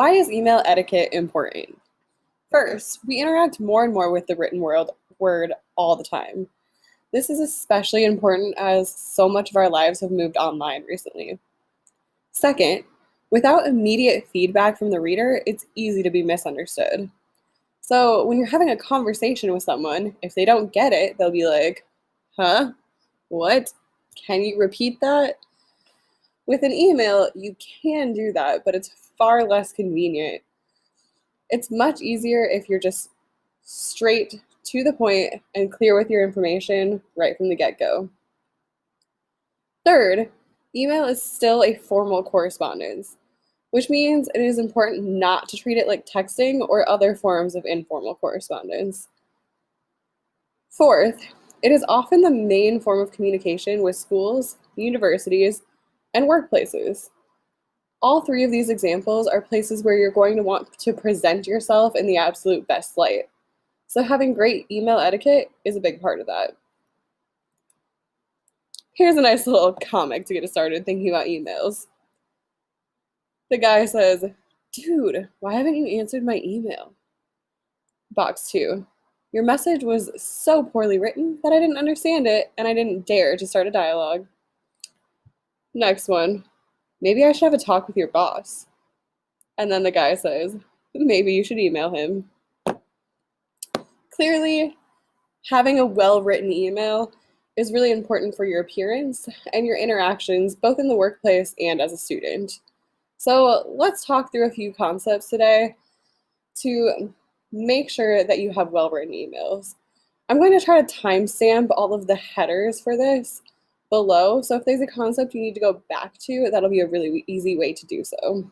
Why is email etiquette important? First, we interact more and more with the written word all the time. This is especially important as so much of our lives have moved online recently. Second, without immediate feedback from the reader, it's easy to be misunderstood. So when you're having a conversation with someone, if they don't get it, they'll be like, huh? What? Can you repeat that? With an email, you can do that, but it's far less convenient. It's much easier if you're just straight to the point and clear with your information right from the get-go. Third, email is still a formal correspondence, which means it is important not to treat it like texting or other forms of informal correspondence. Fourth, it is often the main form of communication with schools, universities, and workplaces. All three of these examples are places where you're going to want to present yourself in the absolute best light. So having great email etiquette is a big part of that. Here's a nice little comic to get us started thinking about emails. The guy says, "Dude, why haven't you answered my email?" Box 2. "Your message was so poorly written that I didn't understand it and I didn't dare to start a dialogue." Next one. "Maybe I should have a talk with your boss." And then the guy says, "Maybe you should email him." Clearly, having a well-written email is really important for your appearance and your interactions, both in the workplace and as a student. So let's talk through a few concepts today to make sure that you have well-written emails. I'm going to try to timestamp all of the headers for this below, so if there's a concept you need to go back to, that'll be a really easy way to do so.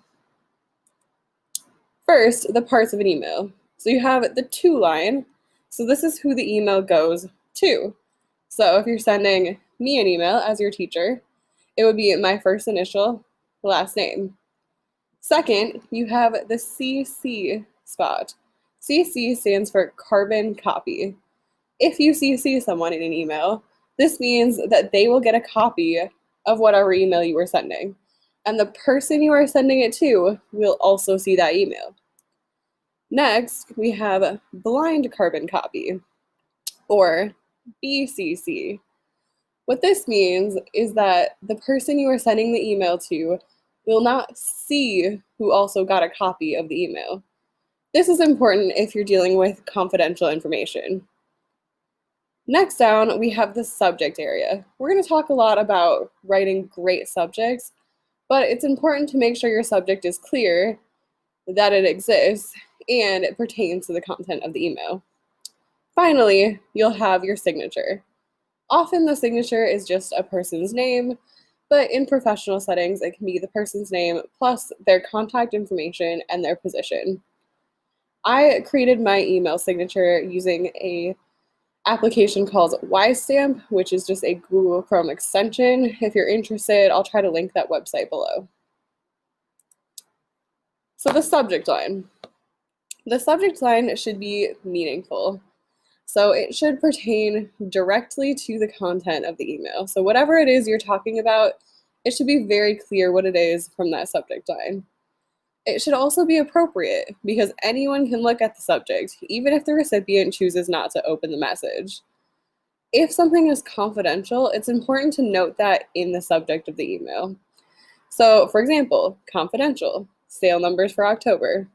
First, the parts of an email. So you have the to line. So this is who the email goes to. So if you're sending me an email as your teacher, it would be my first initial, last name. Second, you have the CC spot. CC stands for carbon copy. If you CC someone in an email, this means that they will get a copy of whatever email you were sending, and the person you are sending it to will also see that email. Next, we have blind carbon copy, or BCC. What this means is that the person you are sending the email to will not see who also got a copy of the email. This is important if you're dealing with confidential information. Next down, we have the subject area. We're going to talk a lot about writing great subjects, but it's important to make sure your subject is clear, that it exists, and it pertains to the content of the email. Finally, you'll have your signature. Often the signature is just a person's name, but in professional settings, it can be the person's name plus their contact information and their position. I created my email signature using an application called YStamp, which is just a Google Chrome extension. If you're interested, I'll try to link that website below. So the subject line. The subject line should be meaningful. So it should pertain directly to the content of the email. So whatever it is you're talking about, it should be very clear what it is from that subject line. It should also be appropriate because anyone can look at the subject, even if the recipient chooses not to open the message. If something is confidential, it's important to note that in the subject of the email. So, for example, confidential, sale numbers for October.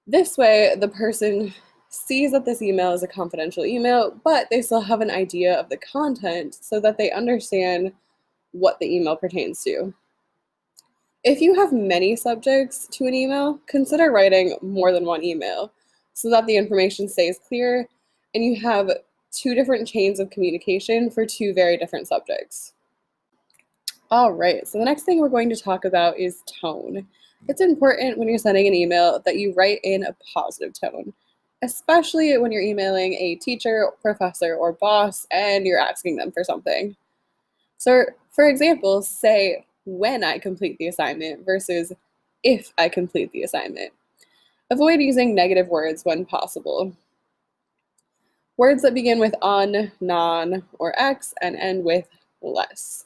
This way, the person sees that this email is a confidential email, but they still have an idea of the content so that they understand what the email pertains to. If you have many subjects to an email, consider writing more than one email so that the information stays clear and you have two different chains of communication for two very different subjects. All right, so the next thing we're going to talk about is tone. It's important when you're sending an email that you write in a positive tone, especially when you're emailing a teacher, professor, or boss and you're asking them for something. So, for example, say, "when I complete the assignment" versus "if I complete the assignment." Avoid using negative words when possible. Words that begin with "on," "non," or "x" and end with "less."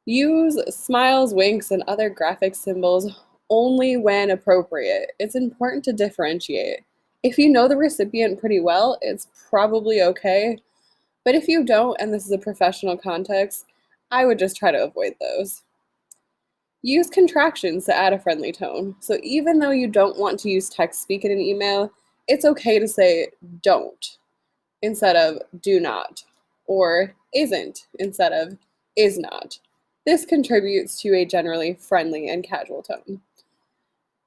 Use smiles, winks, and other graphic symbols only when appropriate. It's important to differentiate. If you know the recipient pretty well, it's probably okay. But if you don't, and this is a professional context, I would just try to avoid those. Use contractions to add a friendly tone. So even though you don't want to use text speak in an email, it's okay to say don't instead of do not, or isn't instead of is not. This contributes to a generally friendly and casual tone.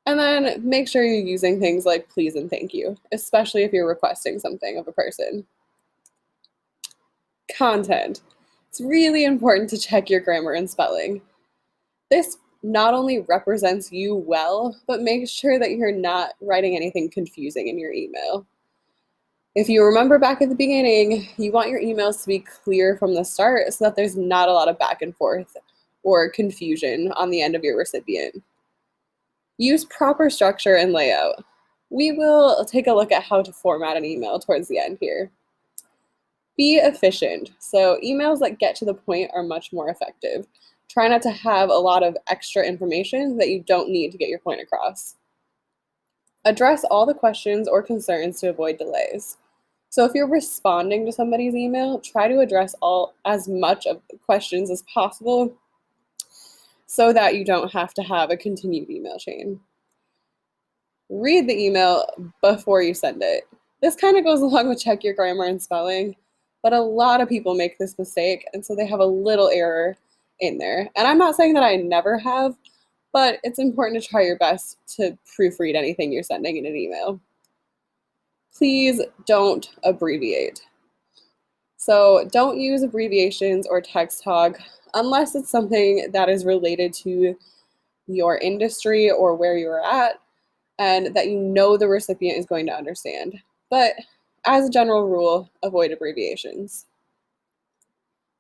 And then make sure you're using things like please and thank you, especially if you're requesting something of a person. Content. It's really important to check your grammar and spelling. This not only represents you well, but makes sure that you're not writing anything confusing in your email. If you remember back at the beginning, you want your emails to be clear from the start so that there's not a lot of back and forth or confusion on the end of your recipient. Use proper structure and layout. We will take a look at how to format an email towards the end here. Be efficient. So emails that get to the point are much more effective. Try not to have a lot of extra information that you don't need to get your point across. Address all the questions or concerns to avoid delays. So if you're responding to somebody's email, try to address as much of the questions as possible so that you don't have to have a continued email chain. Read the email before you send it. This kind of goes along with check your grammar and spelling, but a lot of people make this mistake, and so they have a little error in there. And I'm not saying that I never have, but it's important to try your best to proofread anything you're sending in an email. Please don't abbreviate. So don't use abbreviations or text talk unless it's something that is related to your industry or where you're at and that you know the recipient is going to understand. But as a general rule, avoid abbreviations.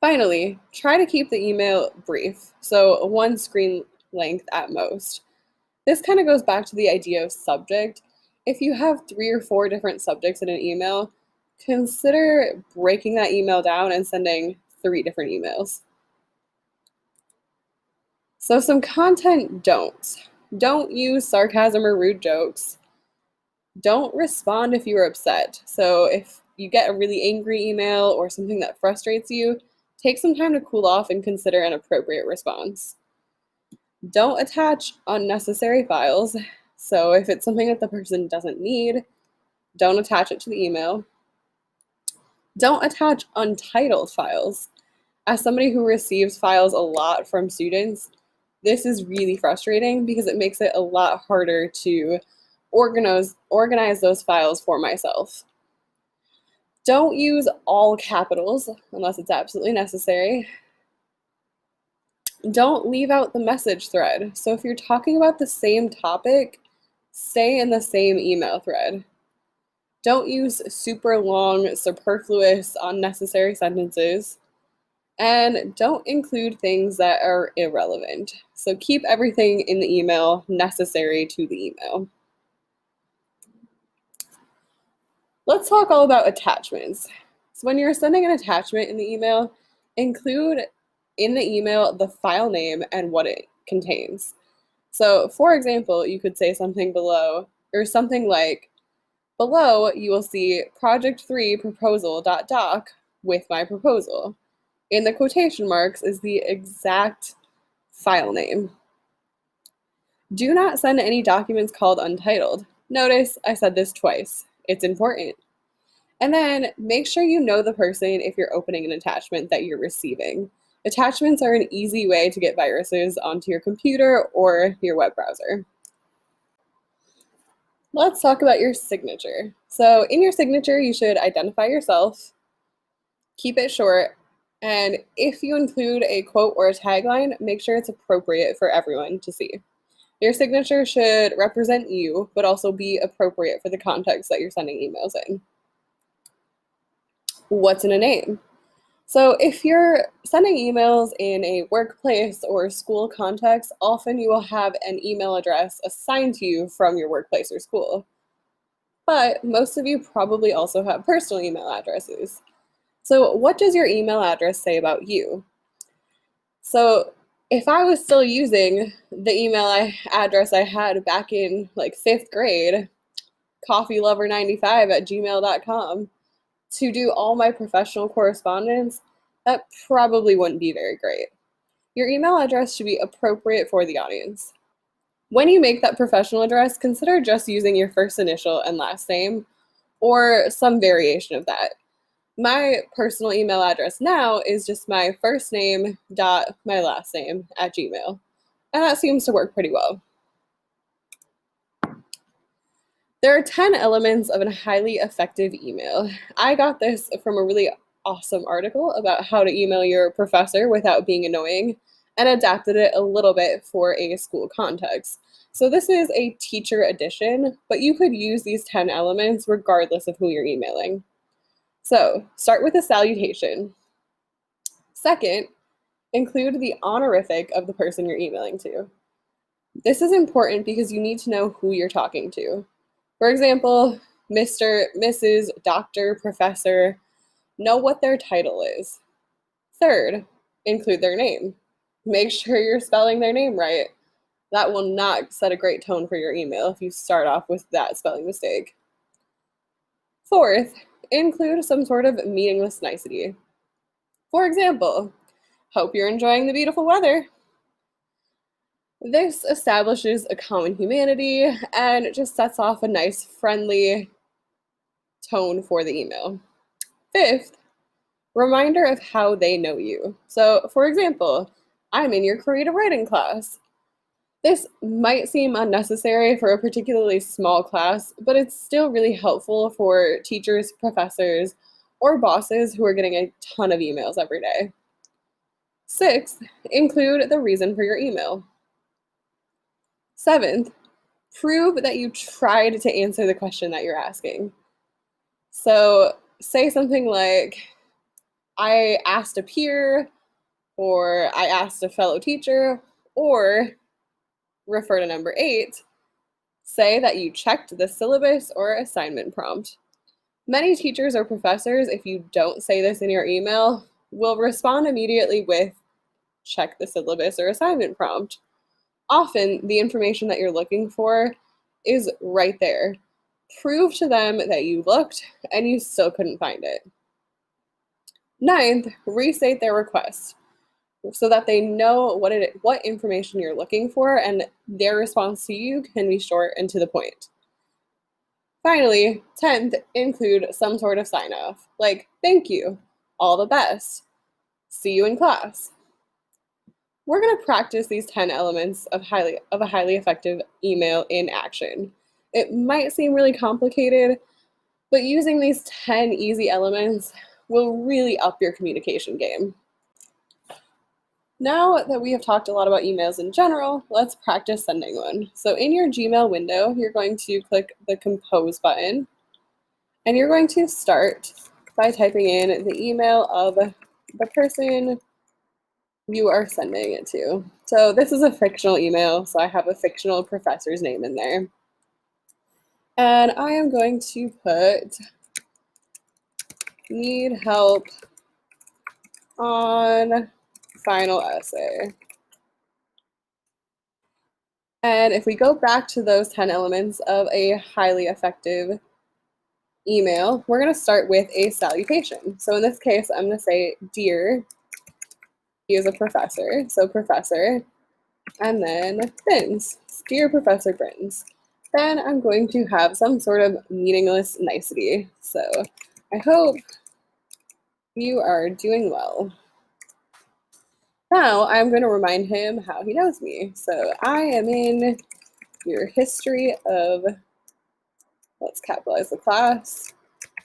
Finally, try to keep the email brief, so one screen length at most. This kind of goes back to the idea of subject. If you have 3 or 4 different subjects in an email, consider breaking that email down and sending 3 different emails. So some content don'ts. Don't use sarcasm or rude jokes. Don't respond if you're upset. So if you get a really angry email or something that frustrates you, take some time to cool off and consider an appropriate response. Don't attach unnecessary files. So if it's something that the person doesn't need, don't attach it to the email. Don't attach untitled files. As somebody who receives files a lot from students, this is really frustrating because it makes it a lot harder to organize those files for myself. Don't use all capitals unless it's absolutely necessary. Don't leave out the message thread. So if you're talking about the same topic, stay in the same email thread. Don't use super long, superfluous, unnecessary sentences. And don't include things that are irrelevant. So keep everything in the email necessary to the email. Let's talk all about attachments. So when you're sending an attachment in the email, include in the email the file name and what it contains. So for example, you could say something below, or something like, below you will see project 3 proposal.doc with my proposal. In the quotation marks is the exact file name. Do not send any documents called untitled. Notice I said this twice. It's important. And then make sure you know the person if you're opening an attachment that you're receiving. Attachments are an easy way to get viruses onto your computer or your web browser. Let's talk about your signature. So in your signature, you should identify yourself, keep it short, and if you include a quote or a tagline, make sure it's appropriate for everyone to see. Your signature should represent you, but also be appropriate for the context that you're sending emails in. What's in a name? So if you're sending emails in a workplace or school context, often you will have an email address assigned to you from your workplace or school. But most of you probably also have personal email addresses. So what does your email address say about you? So If I was still using the email address I had back in like 5th grade, coffeelover95@gmail.com, to do all my professional correspondence, that probably wouldn't be very great. Your email address should be appropriate for the audience. When you make that professional address, consider just using your first initial and last name, or some variation of that. My personal email address now is just my first name dot my last name at Gmail, and that seems to work pretty well. There are 10 elements of a highly effective email. I got this from a really awesome article about how to email your professor without being annoying, and adapted it a little bit for a school context. So this is a teacher edition, but you could use these 10 elements regardless of who you're emailing. So start with a salutation. Second, include the honorific of the person you're emailing to. This is important because you need to know who you're talking to. For example, Mr., Mrs., Doctor, Professor, know what their title is. Third, include their name. Make sure you're spelling their name right. That will not set a great tone for your email if you start off with that spelling mistake. Fourth, include some sort of meaningless nicety. For example, hope you're enjoying the beautiful weather. This establishes a common humanity and just sets off a nice, friendly tone for the email. Fifth, reminder of how they know you. So, for example, I'm in your creative writing class. This might seem unnecessary for a particularly small class, but it's still really helpful for teachers, professors, or bosses who are getting a ton of emails every day. Sixth, include the reason for your email. Seventh, prove that you tried to answer the question that you're asking. So say something like, I asked a peer, or I asked a fellow teacher, or refer to number 8, say that you checked the syllabus or assignment prompt. Many teachers or professors, if you don't say this in your email, will respond immediately with, check the syllabus or assignment prompt. Often, the information that you're looking for is right there. Prove to them that you looked and you still couldn't find it. Ninth, restate their request so that they know what information you're looking for, and their response to you can be short and to the point. Finally, 10th, include some sort of sign-off, like thank you, all the best, see you in class. We're going to practice these 10 elements of a highly effective email in action. It might seem really complicated, but using these 10 easy elements will really up your communication game. Now that we have talked a lot about emails in general, let's practice sending one. So in your Gmail window, you're going to click the Compose button, and you're going to start by typing in the email of the person you are sending it to. So this is a fictional email, so I have a fictional professor's name in there. And I am going to put, need help on final essay. And if we go back to those 10 elements of a highly effective email, we're going to start with a salutation. So in this case, I'm going to say, dear, he is a professor, so professor, and then Brins, dear Professor Brins. Then I'm going to have some sort of meaningless nicety. So I hope you are doing well. Now I'm going to remind him how he knows me. So I am in your history of, let's capitalize the class,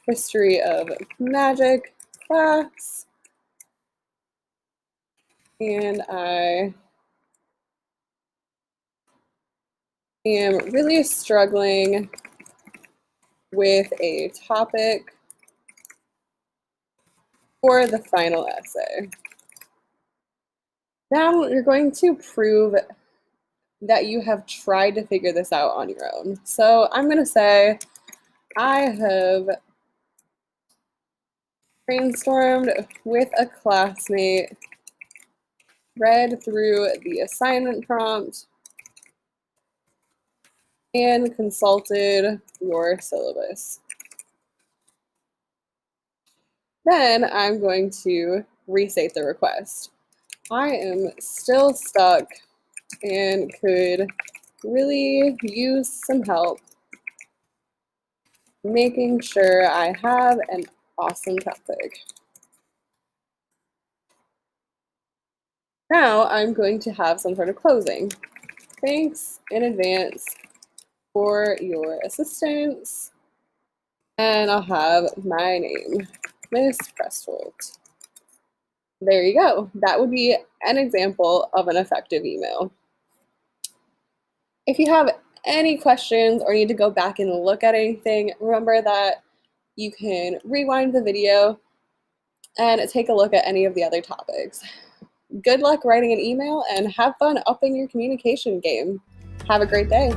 history of magic class. And I am really struggling with a topic for the final essay. Now you're going to prove that you have tried to figure this out on your own. So I'm going to say, I have brainstormed with a classmate read through the assignment prompt, and consulted your syllabus. Then I'm going to restate the request. I am still stuck and could really use some help making sure I have an awesome topic. Now I'm going to have some sort of closing. Thanks in advance for your assistance. And I'll have my name, Miss Prestholt. There you go. That would be an example of an effective email. If you have any questions or need to go back and look at anything, remember that you can rewind the video and take a look at any of the other topics. Good luck writing an email and have fun upping your communication game. Have a great day.